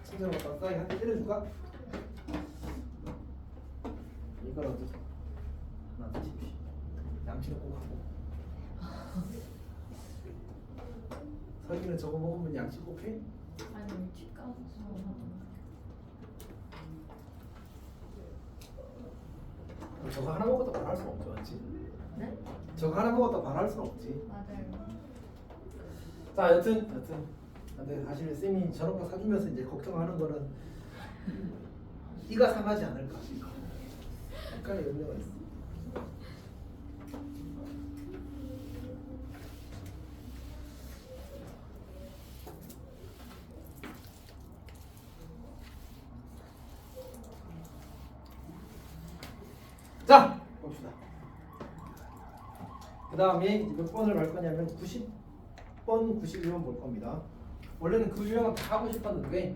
친절하고 빡빡이 한 대 때려줄까? 이걸 어디서 하나 드십시오. 양치는 꼭 하고. 서희는 저거 먹으면 양치 꼭 해? 아니 집 가서 저거 하나 먹었다 반할 수는 없죠, 맞지? 네? 저거 하나 먹었다 반할 수는 없지. 맞아요. 자, 여튼 근데 사실 쌤이 저런 거 사주면서 이제 걱정하는 거는 이가 상하지 않을까. 약간의 염려가 있어. 자, 봅시다. 그 다음에 몇 번을 갈 거냐면 90번, 91번 볼 겁니다. 원래는 그 유형은 다 하고 싶었는데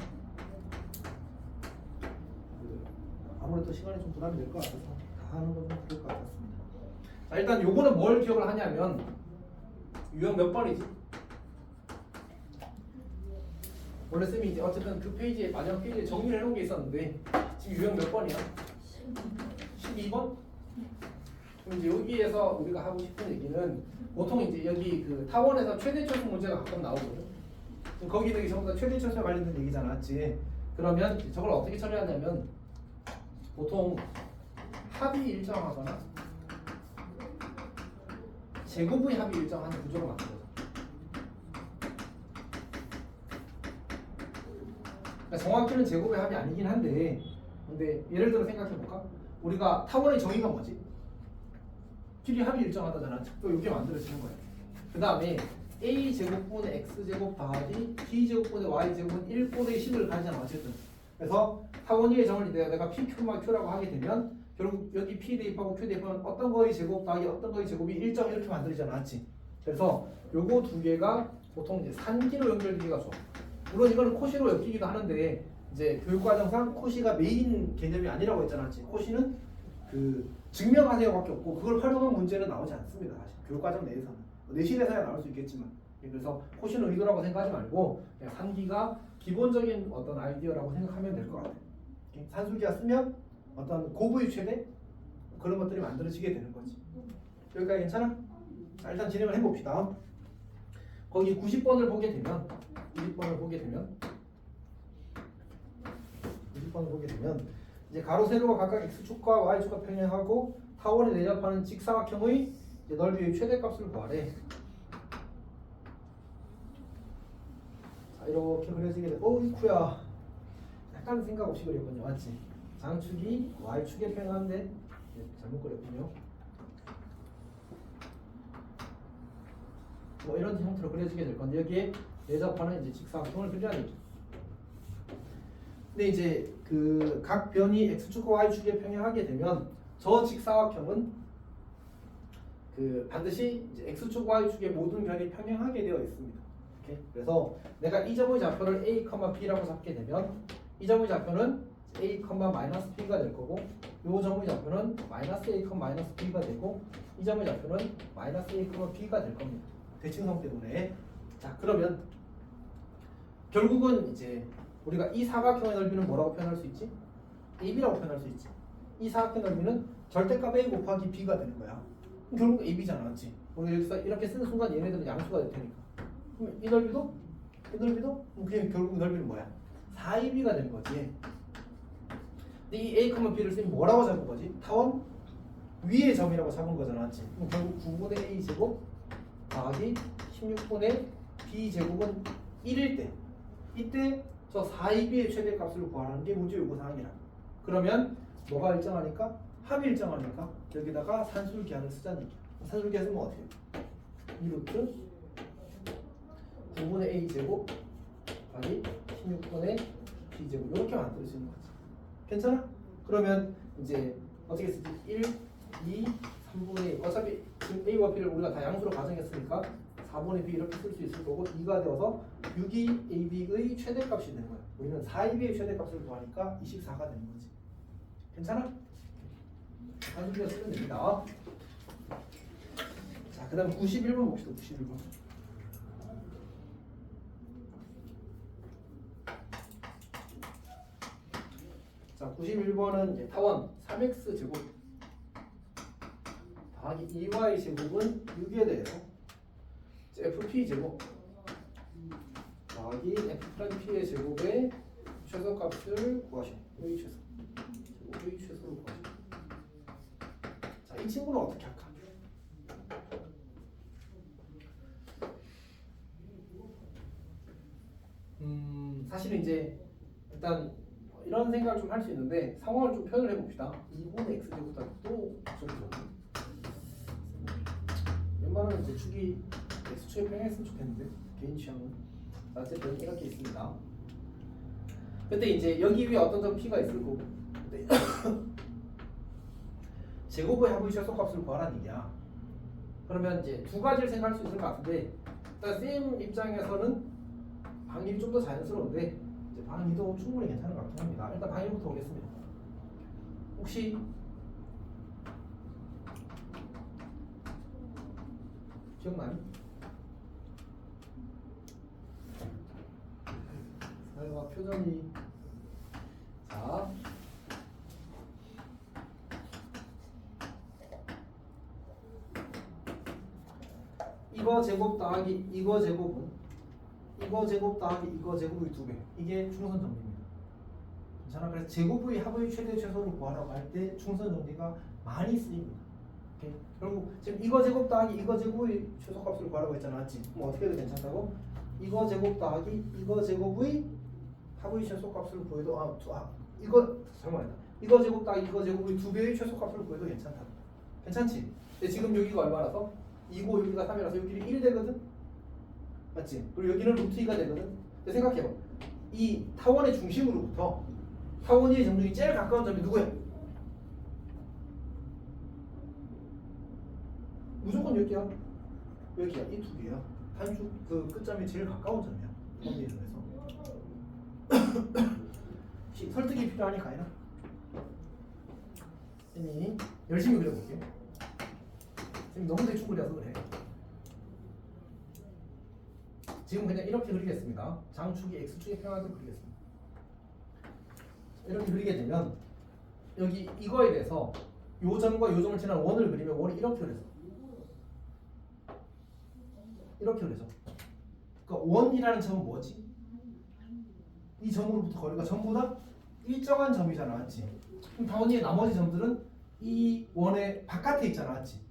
아무래도 시간이 좀 부담이 될 것 같아서 다 하는 건 좀 그럴 것 같았습니다. 자, 일단 요거는 뭘 기억을 하냐면 유형 몇 번이지? 원래 쌤이 이제 어쨌든 그 페이지에 마지막 페이지에 정리를 해놓은 게 있었는데 지금 유형 몇 번이야? 12번? 그럼 이제 여기에서 우리가 하고 싶은 얘기는 보통 이제 여기 그 타원에서 최대 최소 문제가 가끔 나오거든. 그럼 거기는 이게 전부 다 최대 최소에 관련된 얘기잖아, 맞지? 그러면 저걸 어떻게 처리하냐면 보통 합이 일정하거나 제곱의 합이 일정한 구조로 만들어져. 그러니까 정확히는 제곱의 합이 아니긴 한데, 근데 예를 들어 생각해 볼까? 우리가 타원의 정의가 뭐지? 길이 합이 일정하다잖아. 또 이렇게 만들어지는 거야. 그 다음에 a 제곱분의 x 제곱 더하기 b 제곱분의 y 제곱은 1분의 10을 가지잖아, 어쨌든. 그래서 타원위의 정을 내가 p, q만 q라고 하게 되면 결국 여기 p 대입하고 q 대입하면 어떤 거의 제곱 더하기 어떤 거의 제곱이 일정 이렇게 만들어지잖아, 맞지? 그래서 요거 두 개가 보통 이제 산기로 연결되기가 좋아. 물론 이거는 코시로 엮이기도 하는데 이제 교육과정상 코시가 메인 개념이 아니라고 했잖아, 맞지? 코시는 그 증명하세요밖에 없고 그걸 활용한 문제는 나오지 않습니다, 사실 교육과정 내에서는. 내신에서야 나올 수 있겠지만. 그래서 코시는 의도라고 생각하지 말고 그냥 산기가 기본적인 어떤 아이디어라고 생각하면 될 것 같아요. 산술기가 쓰면 어떤 고부의 최대 그런 것들이 만들어지게 되는 거지. 여기까지 괜찮아? 자, 일단 진행을 해봅시다. 거기 90번을 보게 되면 90번을 보게 되면 이제 가로 세로가 각각 x축과 y축과 평행하고 타원에 내접하는 직사각형의 이제 넓이의 최대값을 구하래. 자, 이렇게 그려지게 돼. 이쿠야. 약간 생각 없이 그렸군요, 맞지? 장축이 y축에 평행한데 잘못 그렸군요. 뭐 이런 형태로 그려지게 될 건데 여기에 내접하는 이제 직사각형을 그리라는 얘기. 근데 이제 그 각 변이 x축과 y축에 평행하게 되면 저 직사각형은 그 반드시 이제 x축, y축의 모든 변이 평행하게 되어 있습니다. 이렇게. 그래서 내가 이 점의 좌표를 a, b라고 잡게 되면 이 점의 좌표는 a, b가 될 거고 이 점의 좌표는 a, b가 되고 이 점의 좌표는 a, b가 될 겁니다. 대칭성 때문에. 자, 그러면 결국은 이제 우리가 이 사각형의 넓이는 뭐라고 표현할 수 있지? AB라고 표현할 수 있지. 이 사각형 넓이는 절대값 A 곱하기 B가 되는 거야. 그럼 결국 AB잖아, 맞지? 우리 여기서 이렇게 쓰는 순간 얘네들은 양수가 될 테니까. 그럼 이 넓이도? 그럼 그냥 결국 넓이는 뭐야? 4AB가 되는 거지. 근데 이 A, B를 쓰면 뭐라고 잡은 거지? 타원 위의 점이라고 잡은 거잖아, 맞지? 그럼 결국 9분의 A 제곱 더하기 16분의 B 제곱은 1일 때 이때 저 4AB의 최대값을 구하는 게 문제 요구사항이라. 그러면 뭐가 일정하니까? 합이 일정하니까 여기다가 산술기하를 쓰자는 얘기야. 산술기하 쓰면 어떻게 해? 2루트 9분의 A 제곱 더하기 16분의 B 제곱 이렇게 만들 수 있는 거지. 괜찮아? 그러면 이제 어떻게 쓰지? 1, 2, 3분의 1 어차피 지금 A와 B를 우리가 다 양수로 가정했으니까 4분의 B 이렇게 쓸 수 있을 거고 2가 되어서 6이 AB의 최대값이 되는 거야. 우리는 4AB의 최대값을 구하니까 24가 되는 거지. 괜찮아? 한줄기가 쓰면 됩니다. 자, 그 다음 91번 봅시다. 91번. 자, 91번은 이제 타원 3x 제곱 더하기 2y 제곱은 6에 대해서 fp 제곱 더하기 f'p의 제곱의 최소값을 구하시오. 의 최소. 의 최소를 구하시오. 자, 이 친구는 어떻게 할까? 사실은 이제 일단 이런 생각을 좀 할 수 있는데 상황을 좀 표현을 해봅시다. 2분의 x제곱보다 또 저기죠. 웬만하면 이제 축이 x축에 평행했으면 좋겠는데 개인 취향은 어쨌든 이렇게 있습니다. 근데 이제 여기 위에 어떤 점 p가 있을 거고 근데 제곱의 합의 최소값을 구하라는 얘기야. 그러면 이제 두 가지를 생각할 수 있을 것 같은데 일단 쌤 입장에서는 방일이 좀 더 자연스러운데 이제 방일도 충분히 괜찮은 것 같긴 합니다. 일단 방일부터 보겠습니다. 혹시 기억나니? 사회와 표정이 자 이거 제곱 더하기 이거 제곱은 이거 제곱 더하기 이거 제곱의 2배. 이게 충선 정리입니다. 괜찮아? 그래서 제곱의 합의 최대 최소를 구하라고 할 때 충선 정리가 많이 쓰입니다. 오케이? 그리고 지금 이거 제곱 더하기 이거 제곱의 최소값을 구하라고 했잖아, 맞지? 뭐 어떻게 해도 괜찮다고? 이거 제곱 더하기 이거 제곱의 합의 최소값을 구해도 이거 잘못했다. 이거 제곱 더하기 이거 제곱의 2배의 최소값을 구해도 괜찮다. 괜찮지? 근데 지금 여기가 얼마라서? 2고 여기가 3이라서 여기는 1 되거든? 맞지? 그리고 여기는 루트 2가 되거든? 근데 생각해봐. 이 타원의 중심으로부터 타원의 점중이 제일 가까운 점이 누구야? 무조건 여기야. 여기야. 이 두 개야. 단축 그 끝점이 제일 가까운 점이야. 타원의 점에서. 설득이 필요하니까 해라. 쌤이 열심히 그려볼게. 쌤이 너무 대충 그려서 그래. 지금 그냥 이렇게 그리겠습니다. 장축이 x축의 평행하도록 그리겠습니다. 이렇게 그리게 되면 여기 이거에 대해서 요 점과 요 점을 지난 원을 그리면 원이 이렇게 그려서 이렇게 그려서 그러니까 원이라는 점은 뭐지? 이 점으로부터 거리가 전부 다 일정한 점이잖아, 맞지? 그럼 당연히 나머지 점들은 이 원의 바깥에 있잖아, 맞지?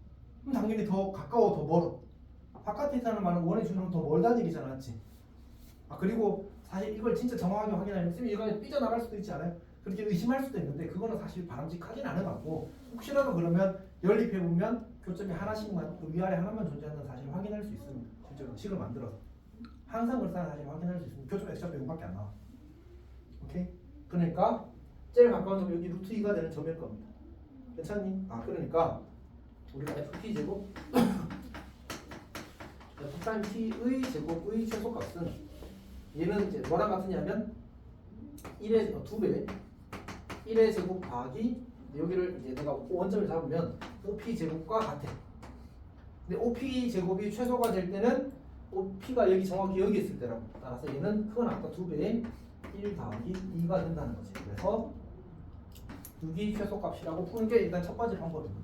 그럼 당연히 더 가까워, 더 멀어. 바깥에 있다는 말은 원의 중심은 더 멀다는 얘기잖아, 맞지? 그리고 사실 이걸 진짜 정확하게 확인하려면 쌤이 이거에 삐져나갈 수도 있지 않아요? 그렇게 의심할 수도 있는데 그거는 사실 바람직하진 않은 것 같고 혹시라도 그러면 연립해보면 교점이 하나씩만 위아래 하나만 존재하는 사실을 확인할 수 있습니다. 실제로 식을 만들어서 항상 그렇다는 사실을 확인할 수 있습니다. 교점 x좌표 0밖에 안 나와. 오케이? 그러니까 제일 가까운 점이 여기 루트 2가 되는 점일 겁니다. 괜찮니? 그러니까 우리가 fp 제곱 f' t의 제곱의 최소값은 얘는 이제 뭐랑 같으냐면 1의 2배 1의 제곱 더하기 여기를 이제 내가 원점을 잡으면 OP 제곱과 같아. 근데 OP 제곱이 최소가 될 때는 OP가 여기 정확히 여기 있을 때라고. 따라서 얘는 그건 아까 2배의 1 더하기 2가 된다는 거지. 그래서 6이 최소값이라고 푸는 게 일단 첫 번째 방법입니다.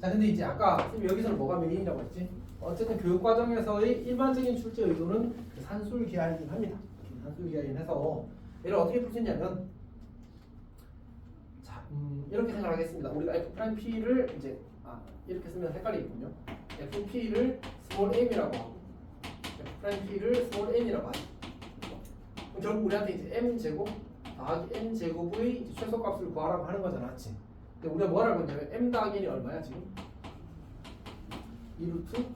자, 근데 이제 아까 여기서는 뭐가 메인이라고 했지? 어쨌든 교육과정에서의 일반적인 출제 의도는 산술기하이긴 합니다. 산술기하이긴 해서 얘를 어떻게 풀 수 있냐면 자, 이렇게 생각하겠습니다. 우리가 f'p를 이제 이렇게 쓰면 헷갈리겠군요. fp를 small m이라고 하고 f'p를 small n이라고 하죠. 그럼 결국 우리한테 이제 m 제곱 더하기 n 제곱의 이제 최소값을 구하라고 하는 거잖아, 맞지? 근데 우리가 뭘 알고 있냐면 m 더하기 n이 얼마야 지금? 2루트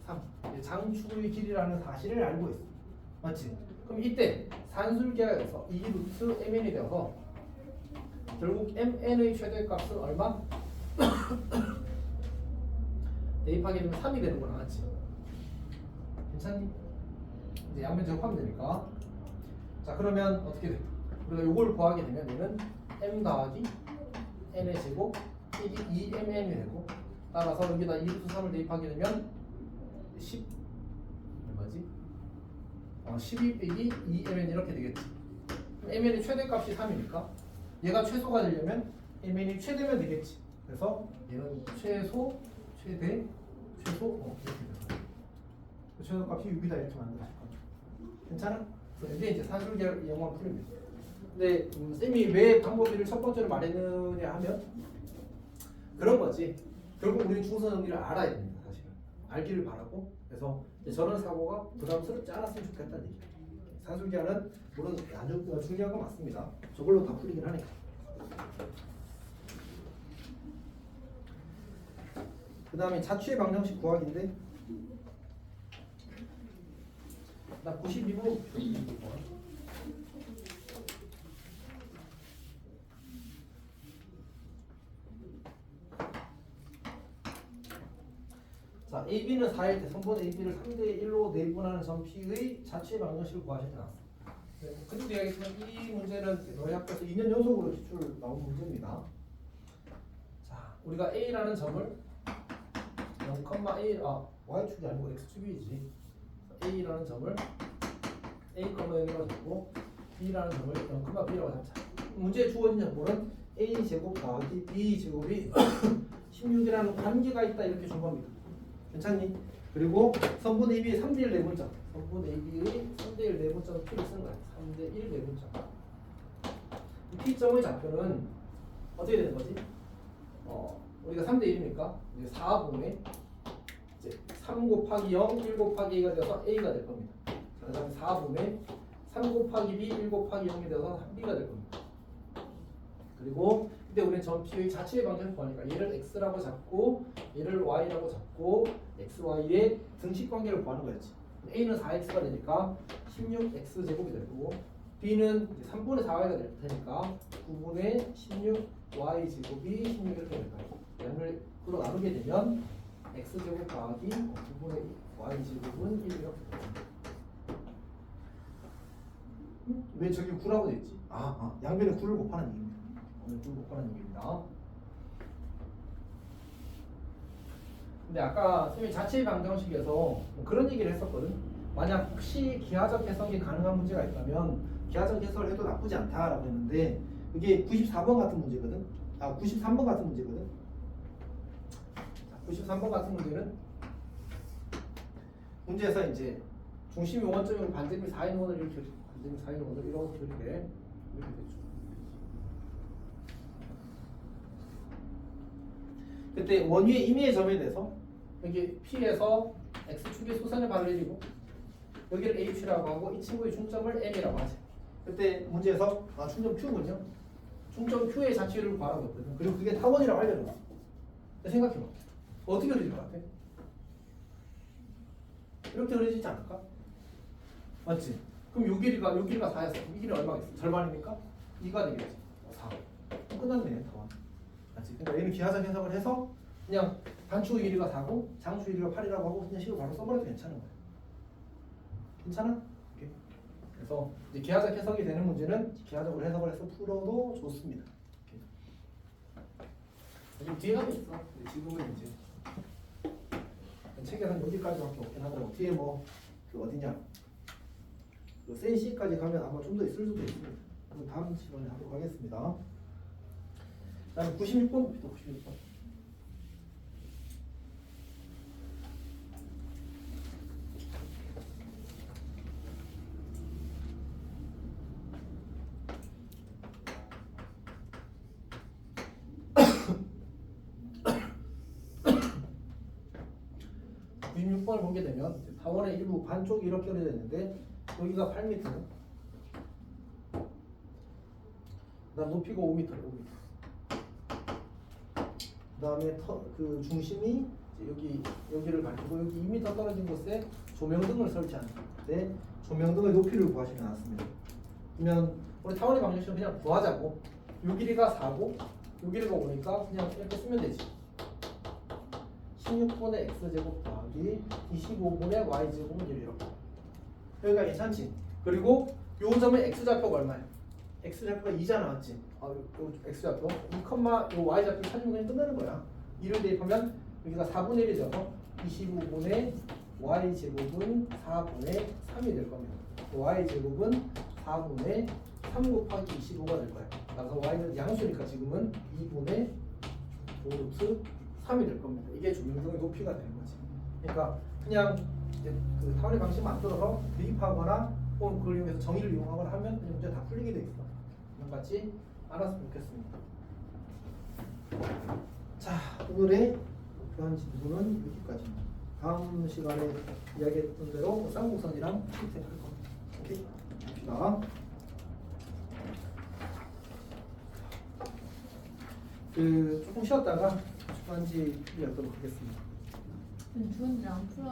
3 장축의 길이라는 사실을 알고 있어, 맞지? 그럼 이때 산술계에서 2루트 mn이 되어서 결국 mn의 최대값은 얼마? 대입하게 되면 3이 되는구나, 맞지? 괜찮니? 이제 양변 제곱하면 되니까. 자, 그러면 어떻게 돼? 우리가 요걸 구하게 되면 얘는 m 더하기 n의 제곱 이게 2mn이 되고 따라서 여기다 2루트 3을 대입하게 되면 10 얼마지? 12 빼기 2mn 이렇게 되겠지. mn의 최대값이 3이니까 얘가 최소가 되려면 mn이 최대면 되겠지. 그래서 얘는 최소, 최대, 최소 이렇게 돼서 최소값이 6이다 이렇게 만들어질 거죠. 괜찮아? 근데 이제 산술계 영어만 풀면 돼. 근데 쌤이 왜 방법을 첫 번째로 말했느냐 하면 그런 거지. 결국 우리는 충선 정리를 알아야 됩니다. 사실은 알기를 바라고. 그래서 저런 사고가 부담스럽지 않았으면 좋겠다는 얘기예요. 산술기하는 물론 아주 중요한 건 맞습니다. 저걸로 다 풀리긴 하니까. 그 다음에 자취의 방정식 구하기인데 나 92부 자, AB는 4일 때 선분 AB를 3대 1로 내분하는 점 P의 자취의 방정식을 구하실 때 나왔습니다. 그리고 이야기했지만 이 문제는 너희 학교에서 2년 연속으로 기출 나온 문제입니다. 자, 우리가 A라는 점을 0,1 Y축이 아니고 X축이지. A라는 점을 A,0이라고 잡고 B라는 점을 0,B라고 잡자. 문제에 주어진 정보는 A 제곱 더하기 B 제곱이 16이라는 관계가 있다 이렇게 준 겁니다. 괜찮니? 그리고 선분 AB의 3대1 내분점. 선분 AB의 3대1 내분점을 P를 쓰는 거야. 3대1 내분점. 이 P점의 좌표는 어떻게 되는 거지? 우리가 3대1이니까 이제 4분의 이제 3 곱하기 0, 1 곱하기 A가 되어서 A가 될 겁니다. 그 다음에 4분의 3 곱하기 B, 1 곱하기 0이 되어서 B가 될 겁니다. 그리고 근데 우리는 전 P의 자체의 방정을 구하니까 얘를 X라고 잡고 얘를 Y라고 잡고 X, Y의 등식 관계를 구하는 거였지. A는 4X가 되니까 16X 제곱이 되고 B는 3분의 4Y가 될 테니까 9분의 16Y 제곱이 16 이렇게 될 거예요. 양을 으로 나누게 되면 X 제곱 더하기 9분의 Y 제곱은 1 이렇게 됩니다. 왜 저기 9라고 돼 있지? 양변에 9를 곱하는 얘기입니다. 오늘 9를 곱하는 얘기입니다. 근데 아까 선생님이 자체의 방정식에서 뭐 그런 얘기를 했었거든. 만약 혹시 기하적 해석이 가능한 문제가 있다면 기하적 해석을 해도 나쁘지 않다라고 했는데 그게 94번 같은 문제거든. 93번 같은 문제거든. 93번 같은 문제는 문제에서 이제 중심이 원점이고 반대미 4인 원을 이렇게 반대미 4인 원을 이렇게 되죠. 그때 원위의 임의의 점에 대해서 여기 P에서 X축의 수선의 발을 내리고 여기를 H라고 하고 이 친구의 중점을 M이라고 하지. 그때 문제에서 중점 Q군요. 중점 Q의 자취를 구하라고 했거든. 그리고 그게 타원이라고 알려줬어. 생각해봐. 어떻게 그려질 것 같아? 이렇게 그려지지 않을까? 맞지? 그럼 요 길이가 4였어. 이 길이 얼마가 있어? 절반이니까 2가 되겠지. 4. 끝났네, 타원. 맞지? 그러니까 얘는 기하적 해석을 해서 그냥 단축의 길이가 4고 장축의 길이가 8이라고 하고 그냥 식을 바로 써버려도 괜찮은 거야. 괜찮아? 오케이. 그래서 이제 기하적 해석이 되는 문제는 기하적으로 해석을 해서 풀어도 좋습니다. 지금 뒤에 가고 있어. 지금은 이제 책에서는 여기까지밖에 없긴 하더라고. 뒤에 뭐 그 어디냐 그 센시까지 가면 아마 좀 더 있을 수도 있습니다. 그럼 다음 시간에 하도록 하겠습니다. 다음에 96번부터 96번. 을 보게 되면 타원의 일부 반쪽이 이렇게 그려져 있는데 여기가 8m 그다음 높이가 5m 그 다음에 그 중심이 여기를 가지고 여기 2m 떨어진 곳에 조명등을 설치하는데 조명등의 높이를 구하시면 나왔습니다. 그러면 우리 타원의 방정식은 그냥 구하자고 요 길이가 4고 요 길이가 5니까 그냥 이렇게 쓰면 되지. 16분의 x제곱 더하기 25분의 y제곱은 1 이렇게. 여기가 괜찮지? 그리고 요 점의 x좌표가 얼마야? x좌표가 2잖아, 맞지? 요 x좌표 2, 요 y좌표 찾으면 그냥 끝나는 거야. 2를 대입하면 여기가 4분의 1이죠. 25분의 y제곱은 4분의 3이 될 겁니다. y제곱은 4분의 3 곱하기 25가 될 거야. 그래서 y는 양수니까 지금은 2분의 5루트 3이 될 겁니다. 이게 조명등의 높이가 되는 거지. 그러니까 그냥 그 타원의 방식 만들어서 대입하거나 혹은 그걸 이용해서 정의를 이용하거나 하면 그냥 문제 다 풀리게 돼 있어. 이런 같이 알았으면 좋겠습니다. 자, 오늘의 목표한 진도는 여기까지입니다. 다음 시간에 이야기했던 대로 쌍곡선이랑 실생할 겁니다. 오케이? 봅시다. 조금 쉬었다가 주간지 풀이하도록 하겠습니다. 주간지 안 풀어.